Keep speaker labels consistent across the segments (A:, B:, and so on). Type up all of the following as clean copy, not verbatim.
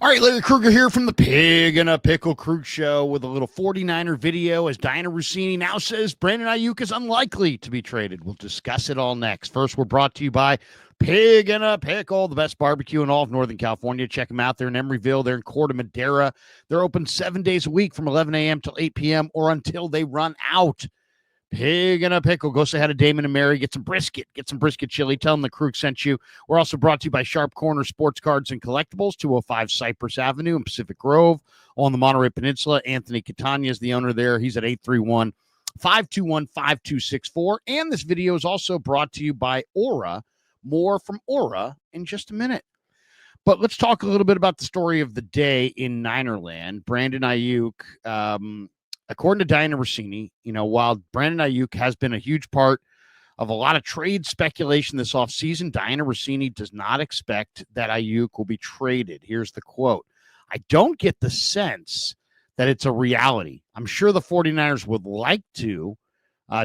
A: All right, Larry Krueger here from the Pig and a Pickle Krueg Show with a little 49er video as Diana Rossini now says Brandon Aiyuk is unlikely to be traded. We'll discuss it all next. First, we're brought to you by Pig and a Pickle, the best barbecue in all of Northern California. Check them out. They're in Emeryville. They're in Corte Madera. They're open 7 days a week from 11 a.m. till 8 p.m. or until they run out. Pig and a Pickle. Go say hi to Damon and Mary. Get some brisket chili. Tell them the Krueg sent you. We're also brought to you by Sharp Corner Sports Cards and Collectibles, 205 Cypress Avenue in Pacific Grove on the Monterey Peninsula. Anthony Catania is the owner there. He's at 831-521-5264. And this video is also brought to you by Aura. More from Aura in just a minute. But let's talk a little bit about the story of the day in Ninerland. Brandon Aiyuk, according to Diana Rossini, while Brandon Aiyuk has been a huge part of a lot of trade speculation this offseason, Diana Rossini does not expect that Aiyuk will be traded. Here's the quote. I don't get the sense that it's a reality. I'm sure the 49ers would like to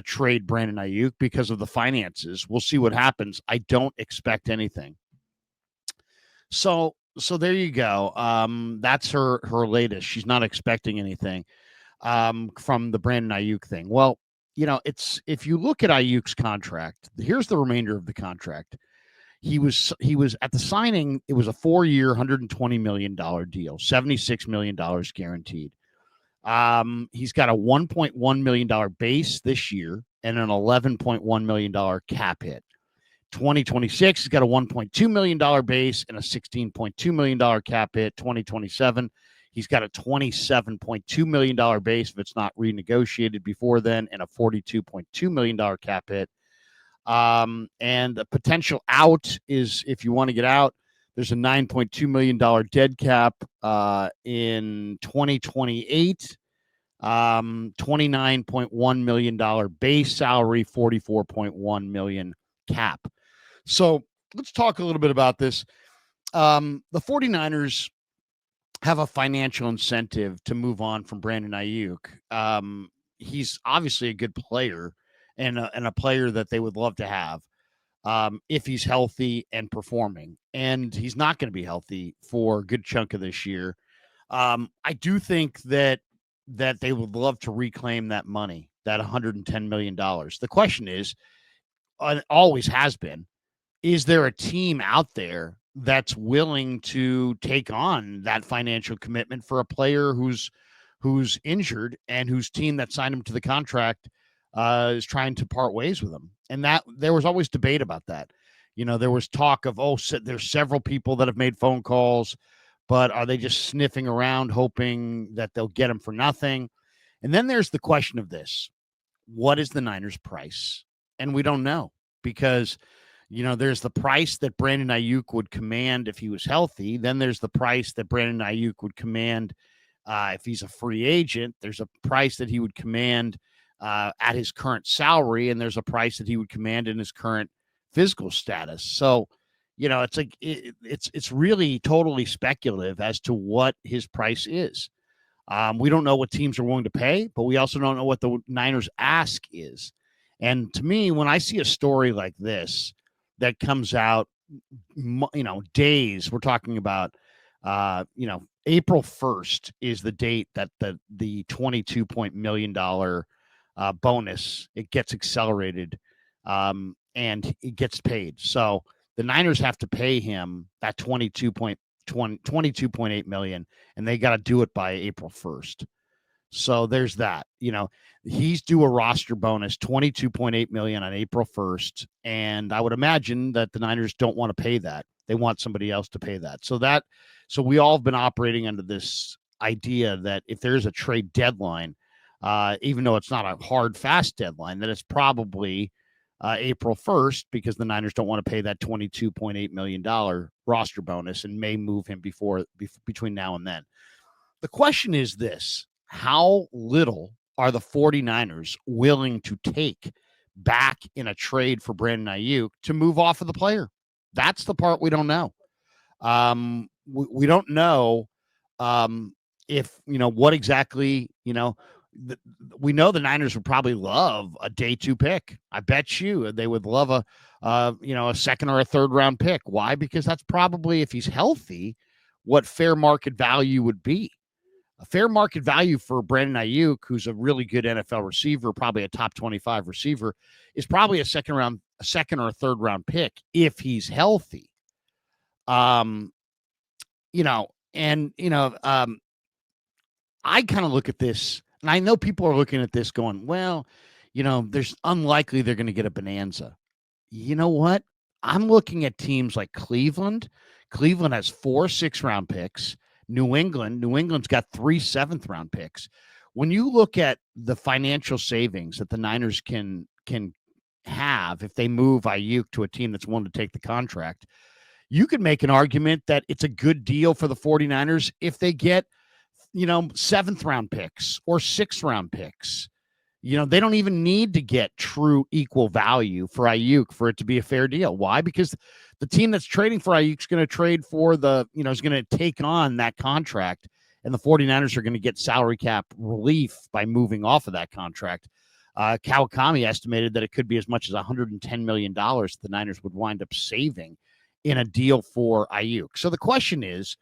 A: trade Brandon Aiyuk because of the finances. We'll see what happens. I don't expect anything. So there you go. That's her latest. She's not expecting anything from the Brandon Aiyuk thing. Well, it's if you look at Aiyuk's contract, here's the remainder of the contract. He was at the signing, it was a 4-year, $120 million deal, $76 million guaranteed. He's got a $1.1 million base this year and an $11.1 million cap hit. 2026, he's got a $1.2 million base and a $16.2 million cap hit. 2027, he's got a $27.2 million base if it's not renegotiated before then, and a $42.2 million cap hit. And a potential out is, if you want to get out, there's a $9.2 million dead cap in 2028, $29.1 million base salary, $44.1 million cap. So let's talk a little bit about this. The 49ers have a financial incentive to move on from Brandon Aiyuk. He's obviously a good player and a player that they would love to have if he's healthy and performing. And he's not going to be healthy for a good chunk of this year. I do think that they would love to reclaim that money, that $110 million. The question is, always has been, is there a team out there that's willing to take on that financial commitment for a player who's injured and whose team that signed him to the contract is trying to part ways with him? And that there was always debate about that. There was talk of, there's several people that have made phone calls, but are they just sniffing around hoping that they'll get him for nothing? And then there's the question of this. What is the Niners' price? And we don't know, because there's the price that Brandon Aiyuk would command if he was healthy. Then there's the price that Brandon Aiyuk would command if he's a free agent. There's a price that he would command at his current salary, and there's a price that he would command in his current physical status. So, it's like it's really totally speculative as to what his price is. We don't know what teams are willing to pay, but we also don't know what the Niners ask is. And to me, when I see a story like this that comes out, days, we're talking about, April 1st is the date that the $22 million bonus, it gets accelerated and it gets paid. So the Niners have to pay him that $22.8 million, and they got to do it by April 1st. So there's that. He's due a roster bonus, $22.8 million on April 1st. And I would imagine that the Niners don't want to pay that. They want somebody else to pay that. So we all have been operating under this idea that if there's a trade deadline, even though it's not a hard, fast deadline, that it's probably April 1st, because the Niners don't want to pay that $22.8 million roster bonus and may move him between now and then. The question is this: how little are the 49ers willing to take back in a trade for Brandon Aiyuk to move off of the player? That's the part we don't know. We don't know if, what exactly, we know the Niners would probably love a day 2 pick. I bet you they would love a second or a third round pick. Why? Because that's probably, if he's healthy, what fair market value would be. A fair market value for Brandon Aiyuk, who's a really good NFL receiver, probably a top 25 receiver, is probably a second or a third round pick if he's healthy. I kind of look at this, and I know people are looking at this going, well, there's unlikely they're going to get a bonanza. You know what? I'm looking at teams like Cleveland. Cleveland has 4 6-round picks. New England's got 3 7th-round picks. When you look at the financial savings that the Niners can have if they move Aiyuk to a team that's willing to take the contract, you could make an argument that it's a good deal for the 49ers if they get, 7th-round picks or 6th-round picks. They don't even need to get true equal value for Aiyuk for it to be a fair deal. Why? Because the team that's trading for Aiyuk is going to trade for is going to take on that contract, and the 49ers are going to get salary cap relief by moving off of that contract. Kawakami estimated that it could be as much as $110 million the Niners would wind up saving in a deal for Aiyuk. So the question is,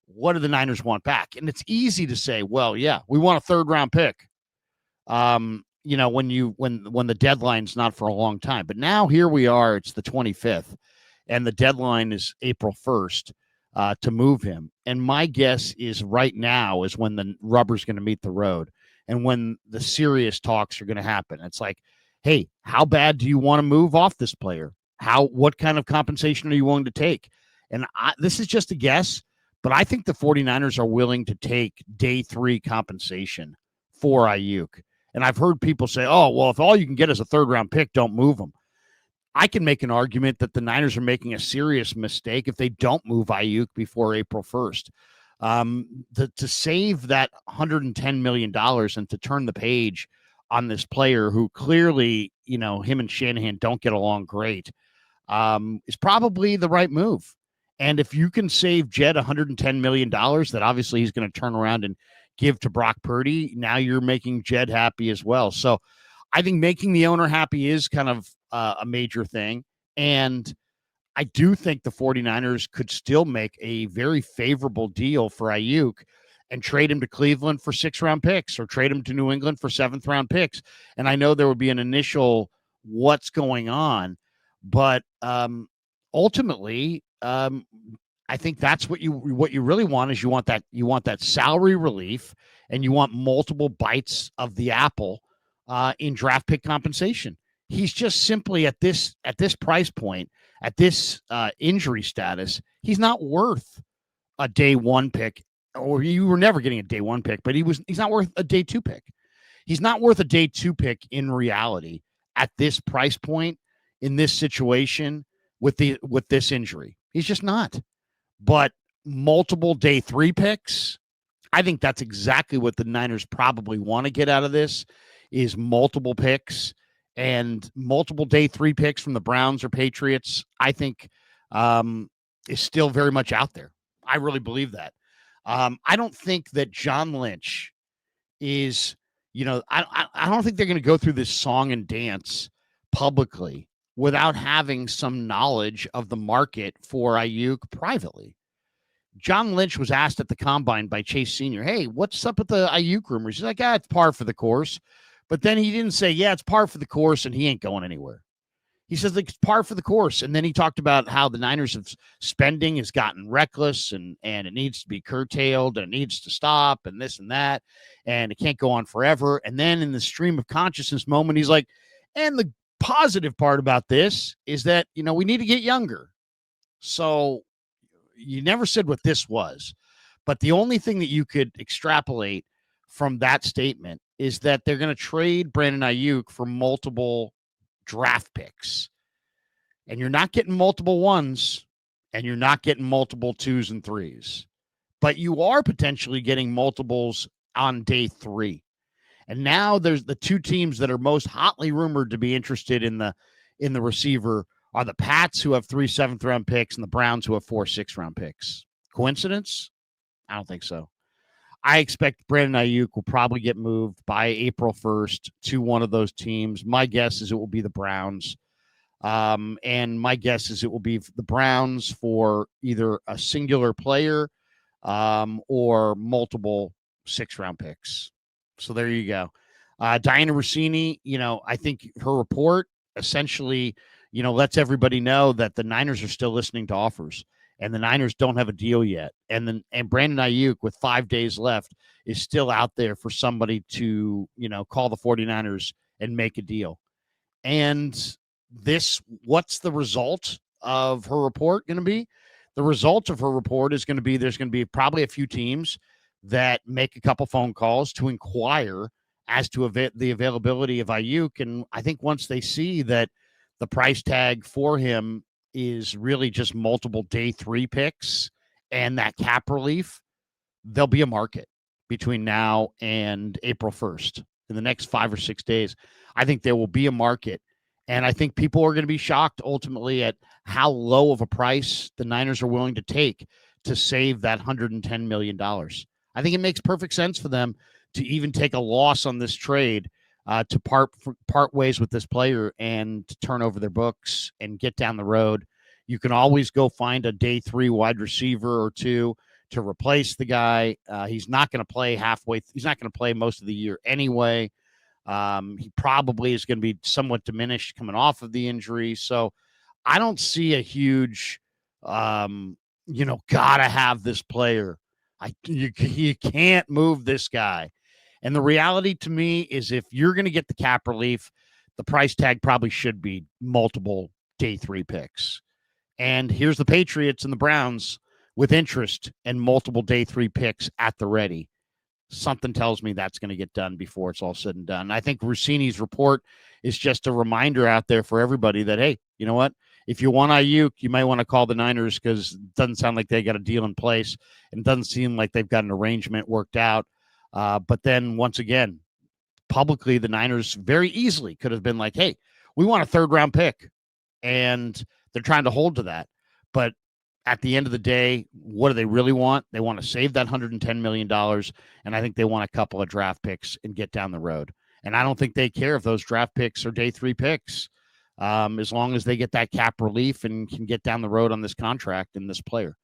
A: what do the Niners want back? And it's easy to say, well, yeah, we want a 3rd-round pick. When the deadline's not for a long time. But now here we are, it's the 25th, and the deadline is April 1st to move him. And my guess is right now is when the rubber's going to meet the road and when the serious talks are going to happen. It's like, hey, how bad do you want to move off this player? What kind of compensation are you willing to take? And this is just a guess, but I think the 49ers are willing to take day 3 compensation for Aiyuk. And I've heard people say, oh, well, if all you can get is a 3rd-round pick, don't move him. I can make an argument that the Niners are making a serious mistake if they don't move Aiyuk before April 1st. To save that $110 million and to turn the page on this player who clearly, him and Shanahan don't get along great, is probably the right move. And if you can save Jed $110 million that obviously he's going to turn around and give to Brock Purdy, now you're making Jed happy as well. So I think making the owner happy is kind of a major thing. And I do think the 49ers could still make a very favorable deal for Aiyuk and trade him to Cleveland for 6th-round picks or trade him to New England for 7th-round picks. And I know there would be an initial what's going on, but ultimately, I think that's what you really want is you want that salary relief and you want multiple bites of the apple in draft pick compensation. He's just simply at this price point, at this injury status, he's not worth a day 1 pick, or you were never getting a day 1 pick, but he's not worth a day 2 pick. He's not worth a day 2 pick in reality at this price point in this situation with this injury. He's just not. But multiple day 3 picks, I think that's exactly what the Niners probably want to get out of this is multiple picks and multiple day 3 picks from the Browns or Patriots. I think is still very much out there. I really believe that. I don't think that John Lynch is, I don't think they're going to go through this song and dance publicly without having some knowledge of the market for Aiyuk privately. John Lynch was asked at the Combine by Chase Sr., hey, what's up with the Aiyuk rumors? He's like, it's par for the course. But then he didn't say, yeah, it's par for the course, and he ain't going anywhere. He says it's par for the course. And then he talked about how the Niners' spending has gotten reckless and it needs to be curtailed and it needs to stop and this and that. And it can't go on forever. And then in the stream of consciousness moment, he's like, and the positive part about this is that, we need to get younger. So you never said what this was, but the only thing that you could extrapolate from that statement is that they're going to trade Brandon Aiyuk for multiple draft picks. And you're not getting multiple 1s and you're not getting multiple 2s and 3s, but you are potentially getting multiples on day 3. And now there's the 2 teams that are most hotly rumored to be interested in the receiver are the Pats, who have 3 7th-round picks, and the Browns, who have 4 6th-round picks. Coincidence? I don't think so. I expect Brandon Aiyuk will probably get moved by April 1st to one of those teams. My guess is it will be the Browns. And my guess is it will be the Browns for either a singular player or multiple 6th-round picks. So there you go. Diana Rossini, I think her report essentially, lets everybody know that the Niners are still listening to offers, and the Niners don't have a deal yet. And Brandon Aiyuk, with 5 days left, is still out there for somebody to, call the 49ers and make a deal. And what's the result of her report going to be? The result of her report is going to be there's going to be probably a few teams that make a couple phone calls to inquire as to the availability of Aiyuk. And I think once they see that the price tag for him is really just multiple day 3 picks and that cap relief, there'll be a market between now and April 1st. In the next 5 or 6 days, I think there will be a market. And I think people are going to be shocked ultimately at how low of a price the Niners are willing to take to save that $110 million. I think it makes perfect sense for them to even take a loss on this trade, to part ways with this player and to turn over their books and get down the road. You can always go find a day 3 wide receiver or 2 to replace the guy. He's not going to play He's not going to play most of the year anyway. He probably is going to be somewhat diminished coming off of the injury. So I don't see a huge, gotta have this player. You can't move this guy. And the reality to me is if you're going to get the cap relief, the price tag probably should be multiple day 3 picks. And here's the Patriots and the Browns with interest and multiple day 3 picks at the ready. Something tells me that's going to get done before it's all said and done. I think Rossini's report is just a reminder out there for everybody that, hey, you know what? If you want Aiyuk, you might want to call the Niners because it doesn't sound like they got a deal in place and doesn't seem like they've got an arrangement worked out. But then once again, publicly, the Niners very easily could have been like, hey, we want a 3rd-round pick. And they're trying to hold to that. But at the end of the day, what do they really want? They want to save that $110 million, and I think they want a couple of draft picks and get down the road. And I don't think they care if those draft picks are day 3 picks, as long as they get that cap relief and can get down the road on this contract and this player.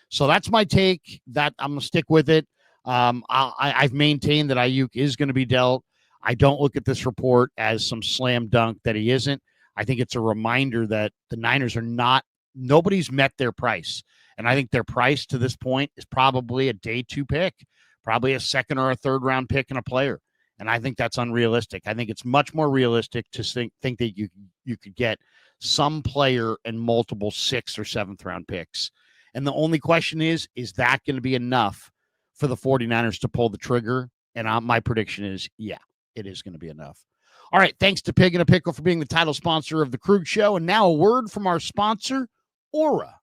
A: So that's my take. That I'm going to stick with it. I've maintained that Aiyuk is going to be dealt. I don't look at this report as some slam dunk that he isn't. I think it's a reminder that the Niners are nobody's met their price. And I think their price to this point is probably a day 2 pick, probably a 2nd or a 3rd round pick and a player. And I think that's unrealistic. I think it's much more realistic to think that you could get some player and multiple 6th or 7th round picks. And the only question is that going to be enough for the 49ers to pull the trigger? And my prediction is, yeah, it is going to be enough. All right, thanks to Pig and a Pickle for being the title sponsor of the Krueg Show. And now a word from our sponsor, Aura.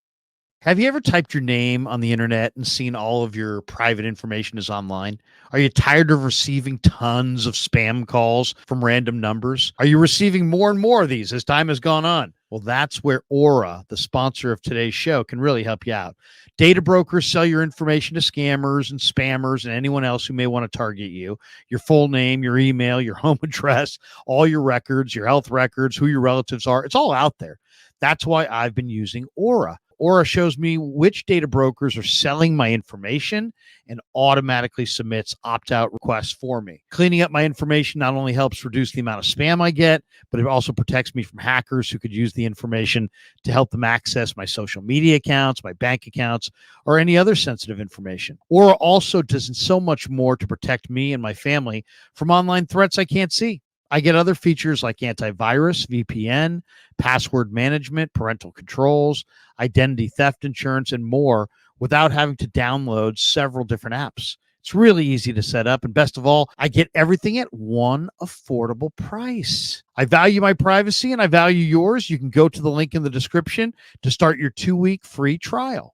A: Have you ever typed your name on the internet and seen all of your private information is online? Are you tired of receiving tons of spam calls from random numbers? Are you receiving more and more of these as time has gone on? Well, that's where Aura, the sponsor of today's show, can really help you out. Data brokers sell your information to scammers and spammers and anyone else who may want to target you. Your full name, your email, your home address, all your records, your health records, who your relatives are. It's all out there. That's why I've been using Aura. Aura shows me which data brokers are selling my information and automatically submits opt-out requests for me. Cleaning up my information not only helps reduce the amount of spam I get, but it also protects me from hackers who could use the information to help them access my social media accounts, my bank accounts, or any other sensitive information. Aura also does so much more to protect me and my family from online threats I can't see. I get other features like antivirus, VPN, password management, parental controls, identity theft insurance, and more without having to download several different apps. It's really easy to set up. And best of all, I get everything at one affordable price. I value my privacy and I value yours. You can go to the link in the description to start your 2-week free trial.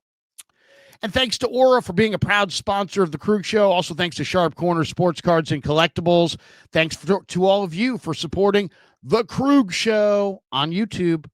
A: And thanks to Aura for being a proud sponsor of the Krueg Show. Also, thanks to Sharp Corner Sports Cards and Collectibles. Thanks to all of you for supporting the Krueg Show on YouTube.